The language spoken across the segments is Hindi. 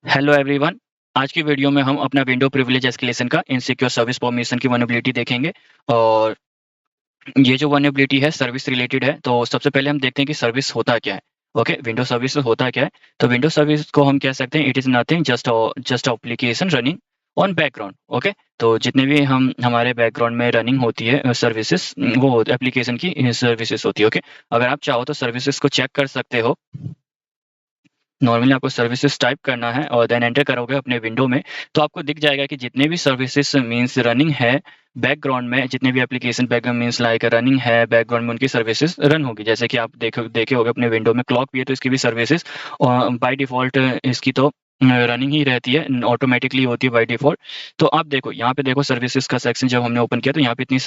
Hello everyone. आज की वीडियो में हम अपना विंडो प्रिविलेज एस्केलेशन का इनसिक्योर सर्विस परमिशन की वल्नरेबिलिटी देखेंगे। और ये जो वल्नरेबिलिटी है सर्विस रिलेटेड है। तो सबसे पहले हम देखते हैं कि सर्विस होता क्या है। ओके, विंडो सर्विस होता क्या है। तो विंडो सर्विस को हम कह सकते हैं it is nothing just application running on background. Okay, तो जितने भी हम हमारे बैकग्राउंड में रनिंग होती है सर्विसेज, वो एप्लीकेशन की सर्विसेज होती है। ओके, अगर आप चाहो तो सर्विसेज को चेक कर सकते हो। नॉर्मली आपको सर्विसेज टाइप करना है और देन एंटर करोगे अपने विंडो में, तो आपको दिख जाएगा कि जितने भी सर्विसेज मींस रनिंग है बैकग्राउंड में, जितने भी application background means like running है बैकग्राउंड में, उनकी सर्विसेज रन होगी। जैसे कि आप देखे होगे अपने विंडो में क्लॉक भी है तो इसकी भी सर्विसेज और बाय डिफॉल्ट इसकी तो रनिंग ही रहती है, ऑटोमेटिकली होती है बाय डिफॉल्ट। तो आप देखो यहाँ पे देखो सर्विसेज का सेक्शन जब हमने ओपन किया तो यहाँ पे इतनी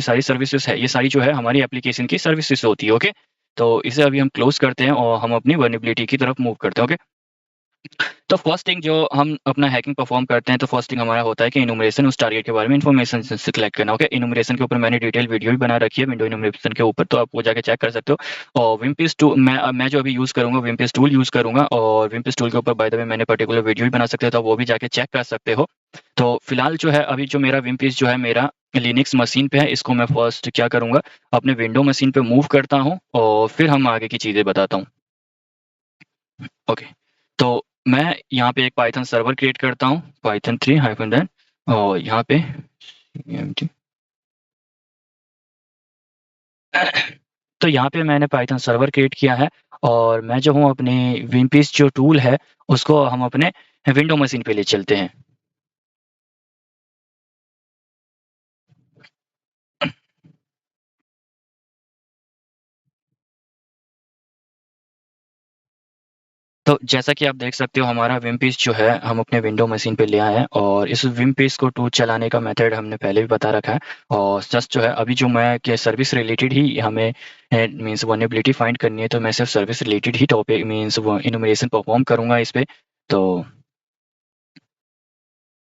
सारी सर्विसेज है। ये सारी जो है हमारी एप्लीकेशन की सर्विसेज होती है। ओके, तो इसे अभी हम क्लोज करते हैं और हम अपनी वर्नेबिलिटी की तरफ मूव करते हैं। ओके, तो फर्स्ट थिंग जो हम अपना हैकिंग परफॉर्म करते हैं, तो फर्स्ट थिंग हमारा होता है कि इनुमरेशन उस टारगेट के बारे में इन्फॉर्मेशन से कलेक्ट करना। ओके, इनुमरेशन के ऊपर मैंने डिटेल वीडियो भी बना रखी है विंडो इनुमरेशन के ऊपर, तो आप वो जाके चेक कर सकते हो। और विम्पिस टूल मैं जो अभी यूज़ करूंगा विम्पिस टूल यूज़ करूंगा, और विम्पिस टूल के ऊपर बाय द वे मैंने पर्टिकुलर वीडियो भी बना सकते हो, तो आप वो भी जाके चेक कर सकते हो। तो फिलहाल जो है अभी जो मेरा विम्पिस जो है मेरा लिनक्स मशीन पे है, इसको मैं फर्स्ट क्या करूंगा अपने विंडो मशीन पे मूव करता हूँ और फिर हम आगे की चीज़ें बताता हूँ। ओके, तो मैं यहाँ पे एक पाइथन सर्वर क्रिएट करता हूँ, पाइथन 3 हाइफन देन, और यहाँ पे तो यहाँ पे मैंने पाइथन सर्वर क्रिएट किया है और मैं जो हूँ अपनी विनपीस जो टूल है उसको हम अपने विंडो मशीन पे ले चलते हैं। तो जैसा कि आप देख सकते हो हमारा विमपेज जो है हम अपने विंडो मशीन पे ले आए हैं, और इस विमपेज को टूल चलाने का मेथड हमने पहले भी बता रखा है। और जस्ट जो है अभी जो मैं कि सर्विस रिलेटेड ही हमें मींस वल्नरेबिलिटी फाइंड करनी है, तो मैं सिर्फ सर्विस रिलेटेड ही टॉपिक मींस वो इनुमरेशन परफॉर्म करूंगा इस पे। तो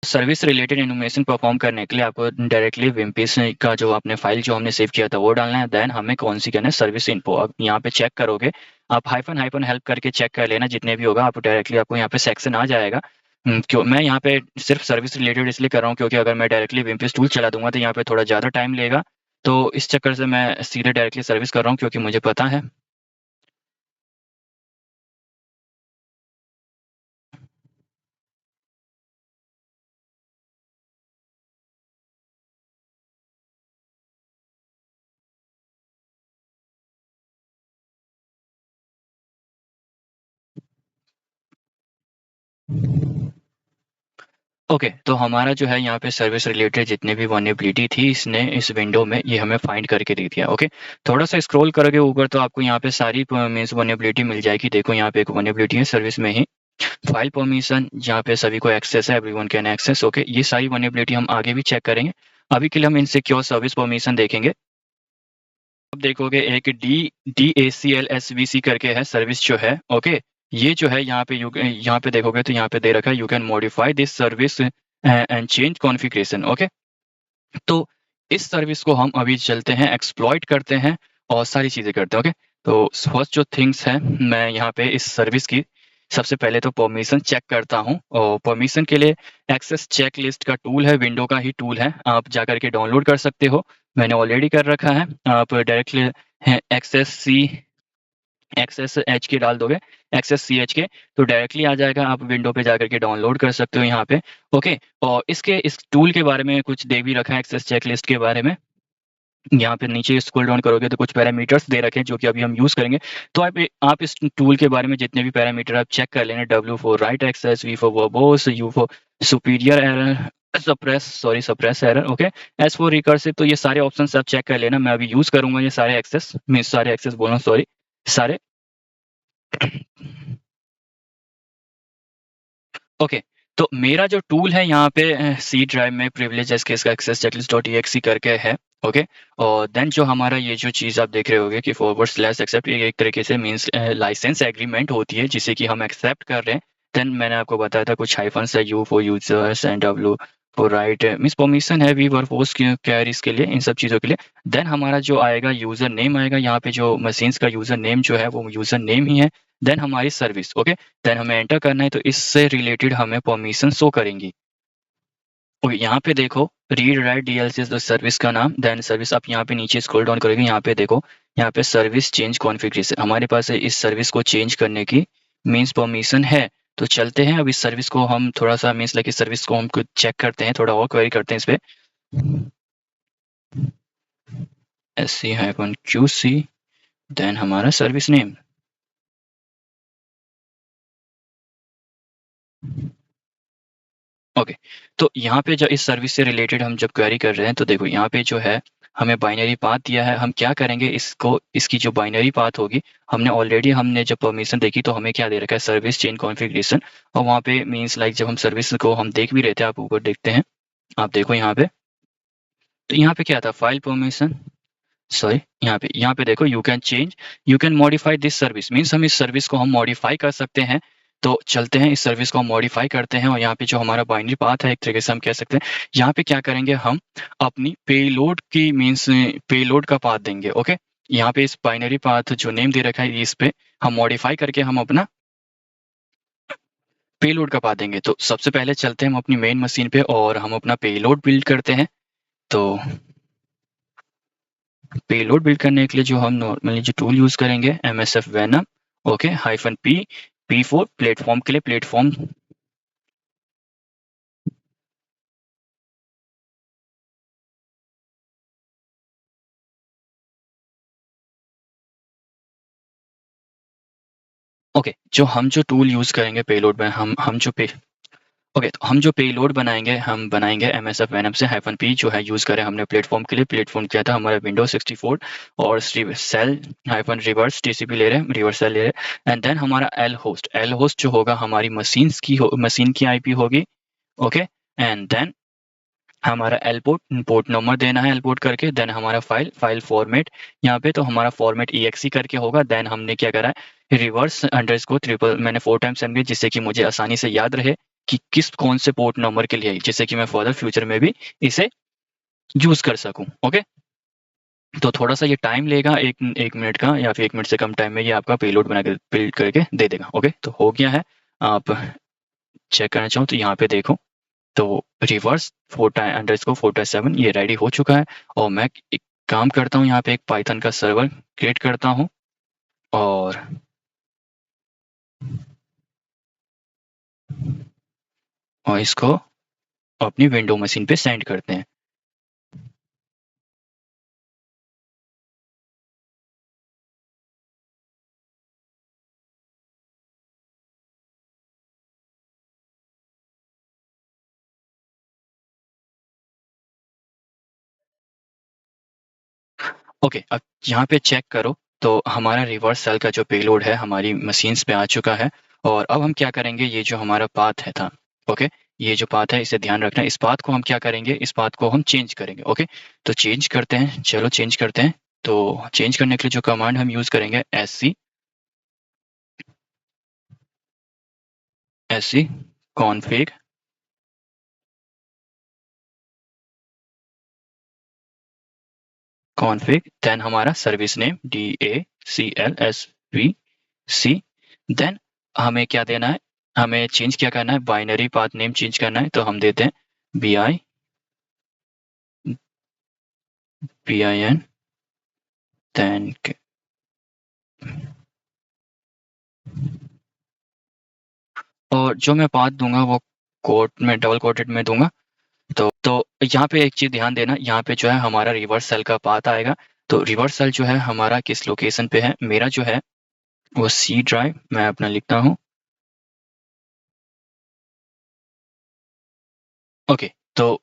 सर्विस रिलेटेड इन्फॉर्मेशन परफॉर्म करने के लिए आपको डायरेक्टली विमपेस का जो आपने फाइल जो हमने सेव किया था वो डालना है। देन हमें कौन सी करना है सर्विस इन्फो। अब यहाँ पे चेक करोगे आप हाइफन हाइफन हेल्प करके चेक कर लेना, जितने भी होगा आप डायरेक्टली आपको यहाँ पे सेक्शन आ जाएगा। क्यों मैं यहाँ पे सिर्फ सर्विस रिलेटेड इसलिए कर रहा हूँ क्योंकि अगर मैं डायरेक्टली विमपेस टूल चला दूंगा तो यहाँ पे थोड़ा ज़्यादा टाइम लेगा। तो इस चक्कर से मैं सीधे डायरेक्टली सर्विस कर रहा हूँ क्योंकि मुझे पता है। ओके, तो हमारा जो है यहाँ पे सर्विस रिलेटेड जितने भी वल्नरेबिलिटी थी इसने इस विंडो में ये हमें फाइंड करके दे दिया। ओके, थोड़ा सा स्क्रॉल करोगे ऊपर तो आपको यहाँ पे सारी मीन्स वल्नरेबिलिटी मिल जाएगी। देखो यहाँ पे एक वल्नरेबिलिटी है सर्विस में ही, फाइल परमिशन जहाँ पे सभी को एक्सेस है, एवरीवन कैन एक्सेस। ओके, ये सारी वल्नरेबिलिटी हम आगे भी चेक करेंगे। अभी के लिए हम इनसिक्योर सर्विस परमिशन देखेंगे। अब देखोगे एक DACLSVC करके है सर्विस जो है। ओके, ये जो है यहाँ पे देखोगे तो यहाँ पे दे रखा है you can modify this service and change configuration. Okay, तो इस सर्विस को हम अभी चलते हैं एक्सप्लॉइट करते हैं और सारी चीज़ें करते हैं। ओके, तो फर्स्ट जो थिंग्स है मैं यहाँ पे इस सर्विस की सबसे पहले तो परमिशन चेक करता हूँ। और परमिशन के लिए एक्सेस चेक लिस्ट का टूल है, विंडो का ही टूल है, आप जा करके डाउनलोड कर सकते हो। मैंने ऑलरेडी कर रखा है। आप डायरेक्टली एक्सेस एच के डाल दोगे, एक्सेस सी एच के, तो डायरेक्टली आ जाएगा। आप विंडो पे जाकर के डाउनलोड कर सकते हो यहाँ पे। ओके, और इस टूल के बारे में कुछ दे भी रखा है एक्सेस चेकलिस्ट के बारे में। यहाँ पे नीचे स्क्रॉल डाउन करोगे तो कुछ पैरामीटर्स दे रखे हैं जो कि अभी हम यूज़ करेंगे। तो आप इस टूल के बारे में जितने भी पैरामीटर आप चेक कर लेना, W for write access, V for verbose, U for superior error, suppress error. Okay, S for recursive. तो ये सारे ऑप्शंस आप चेक कर लेना। मैं अभी यूज़ करूंगा ये सारे एक्सेस बोल रहा हूँ, सॉरी, सारे। ओके, तो मेरा जो टूल है यहाँ पे सी ड्राइव में प्रिविलेज एसकेस का एक्सेस चेकलिस्ट डॉट ई करके है। ओके, और देन जो हमारा ये जो चीज़ आप देख रहे होगे कि फॉरवर्ड स्लैश एक्सेप्ट, ये एक तरीके से मीन्स लाइसेंस एग्रीमेंट होती है जिसे कि हम एक्सेप्ट कर रहे हैं। देन मैंने आपको बताया था कुछ हाइफन्स है, you for users and W for right means permission है, वी वर्बोस कैरीज के लिए, इन सब चीज़ों के लिए। देन हमारा जो आएगा यूज़र नेम आएगा, यहाँ पे जो मशीन्स का यूज़र नेम जो है वो यूज़र नेम ही है। देन हमारी सर्विस, ओके। देन हमें एंटर करना है, तो इससे रिलेटेड हमें परमिशन शो करेंगी। ओके, यहाँ पे देखो रीड राइट डीएलसी तो सर्विस का नाम, देन सर्विस। आप यहाँ पे नीचे स्क्रॉल डाउन करोगे, यहाँ पे देखो, यहाँ पे सर्विस चेंज कॉन्फ़िगरेशन हमारे पास है। इस सर्विस को चेंज करने की मीन्स परमिशन है। तो चलते हैं अब इस सर्विस को हम थोड़ा सा मीन्स लाइक इस सर्विस को हम कुछ चेक करते हैं, थोड़ा और क्वेरी करते हैं इस पे। SC-QC देन हमारा सर्विस नेम। ओके, तो यहाँ पे जब इस सर्विस से रिलेटेड हम जब क्वेरी कर रहे हैं, तो देखो यहाँ पे जो है हमें बाइनरी पाथ दिया है। हम क्या करेंगे, इसको इसकी जो बाइनरी पाथ होगी, हमने जब परमिशन देखी तो हमें क्या दे रखा है, सर्विस चेंज कॉन्फ़िगरेशन। और वहाँ पे मीन्स लाइक जब हम सर्विस को हम देख भी रहे थे, आप ऊपर देखते हैं, आप देखो यहाँ पे, तो यहाँ पे क्या था, फाइल परमिशन, सॉरी यहाँ पे देखो, you can modify this service, means हम इस सर्विस को हम मॉडिफाई कर सकते हैं। तो चलते हैं इस सर्विस को हम मॉडिफाई करते हैं, और यहाँ पे जो हमारा बाइनरी पाथ है, एक तरीके से हम कह सकते हैं, यहाँ पे क्या करेंगे, हम अपनी पेलोड की मीन्स पेलोड का पाथ देंगे। ओके, यहाँ पे इस बाइनरी पाथ जो नेम दे रखा है, इस पे हम मॉडिफाई करके हम अपना पेलोड का पाथ देंगे। तो सबसे पहले चलते हैं हम अपनी मेन मशीन पे और हम अपना पेलोड बिल्ड करते हैं। तो पेलोड बिल्ड करने के लिए जो हम नॉर्मली जो टूल यूज करेंगे, MSF Venom, okay, -P4 platform के लिए, प्लेटफॉर्म। ओके, जो टूल यूज करेंगे पेलोड में, हम जो पे ओके, तो हम जो पेलोड बनाएंगे, हम बनाएंगे MSF Venom से। -P जो है यूज करें हमने प्लेटफॉर्म के लिए, प्लेटफॉर्म किया था हमारा विंडोज 64, और सेल -रिवर्स TCP ले रहे हैं, रिवर्स सेल ले रहे हैं। एंड देन हमारा एल होस्ट जो होगा हमारी मशीन की IP होगी। ओके, एंड देन हमारा एल पोर्ट नंबर देना है, एल पोर्ट करके। देन हमारा फाइल फॉर्मेट, यहाँ पे तो हमारा फॉर्मेट EXE करके होगा। देन हमने क्या करा है, रिवर्स अंडरस्कोर ट्रिपल मैंने 4 टाइम्स सेंड किया, जिससे कि मुझे आसानी से याद रहे कि किस कौन से पोर्ट नंबर के लिए है, जिससे कि मैं फर्दर फ्यूचर में भी इसे यूज कर सकूं। ओके, तो थोड़ा सा ये टाइम लेगा, एक मिनट का या फिर 1 मिनट से कम टाइम में ये आपका पेलोड बना के बिल्ड करके दे देगा। ओके, तो हो गया है। आप चेक करना चाहो तो यहाँ पे देखो, तो रिवर्स 4_7 ये रेडी हो चुका है। और मैं एक काम करता हूँ, यहाँ पे एक पाइथन का सर्वर क्रिएट करता हूँ, और इसको अपनी विंडो मशीन पे सेंड करते हैं। ओके, अब यहाँ पे चेक करो, तो हमारा रिवर्स सेल का जो पेलोड है हमारी मशीन्स पे आ चुका है। और अब हम क्या करेंगे, ये जो हमारा पाथ है था, ओके, ये जो पाथ है इसे ध्यान रखना, इस पाथ को हम क्या करेंगे, इस पाथ को हम चेंज करेंगे। ओके, तो चेंज करते हैं, चलो चेंज करते हैं। तो चेंज करने के लिए जो कमांड हम यूज करेंगे, SC config देन हमारा सर्विस नेम DACLSVC। देन हमें क्या देना है, हमें चेंज क्या करना है, बाइनरी पाथ नेम चेंज करना है। तो हम देते हैं BIN, देन और जो मैं पाथ दूंगा वो कोट में डबल कोटेड में दूंगा। तो यहाँ पे एक चीज ध्यान देना, यहाँ पे जो है हमारा रिवर्स सेल का पाथ आएगा। तो रिवर्स सेल जो है हमारा किस लोकेशन पे है, मेरा जो है वो C ड्राइव, मैं अपना लिखता हूँ। ओके, तो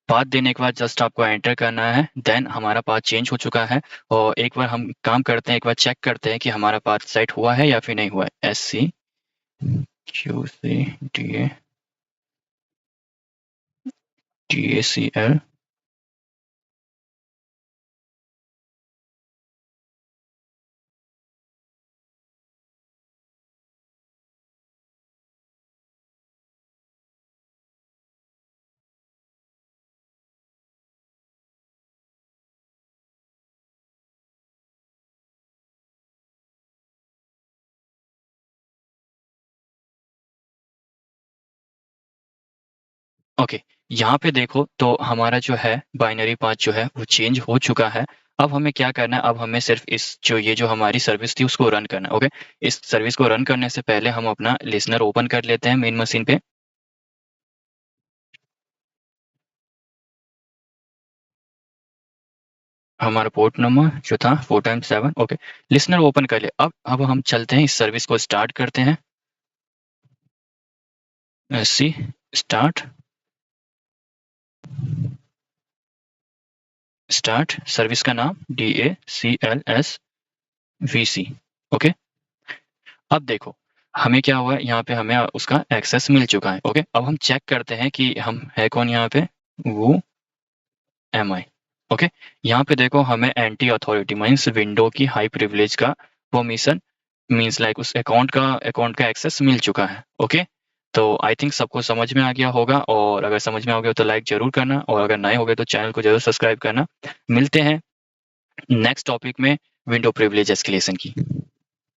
पाथ देने के बाद जस्ट आपको एंटर करना है, देन हमारा पाथ चेंज हो चुका है। और एक बार हम काम करते हैं, एक बार चेक करते हैं कि हमारा पाथ सेट हुआ है या फिर नहीं हुआ है। SCQC DACL ओके, यहाँ पे देखो तो हमारा जो है बाइनरी पाथ जो है वो चेंज हो चुका है। अब हमें क्या करना है, अब हमें सिर्फ ये जो हमारी सर्विस थी उसको रन करना है। ओके, इस सर्विस को रन करने से पहले हम अपना लिसनर ओपन कर लेते हैं मेन मशीन पे। हमारा पोर्ट नंबर जो था 4x7। ओके, लिसनर ओपन कर लिया। अब हम चलते हैं, इस सर्विस को स्टार्ट करते हैं। सी स्टार्ट सर्विस का नाम DACLS VC। ओके, अब देखो हमें क्या हुआ है, यहाँ पे हमें उसका एक्सेस मिल चुका है। ओके, अब हम चेक करते हैं कि हम है कौन यहाँ पे, वो MI। ओके, यहाँ पे देखो हमें एंटी अथॉरिटी मीन्स विंडो की हाई प्रिविलेज का परमिशन मीन्स लाइक उस अकाउंट का एक्सेस मिल चुका है। ओके, तो आई थिंक सबको समझ में आ गया होगा, और अगर समझ में आ गया तो लाइक जरूर करना, और अगर नए हो गए तो चैनल को जरूर सब्सक्राइब करना। मिलते हैं नेक्स्ट टॉपिक में, विंडो प्रिविलेज एस्केलेशन की।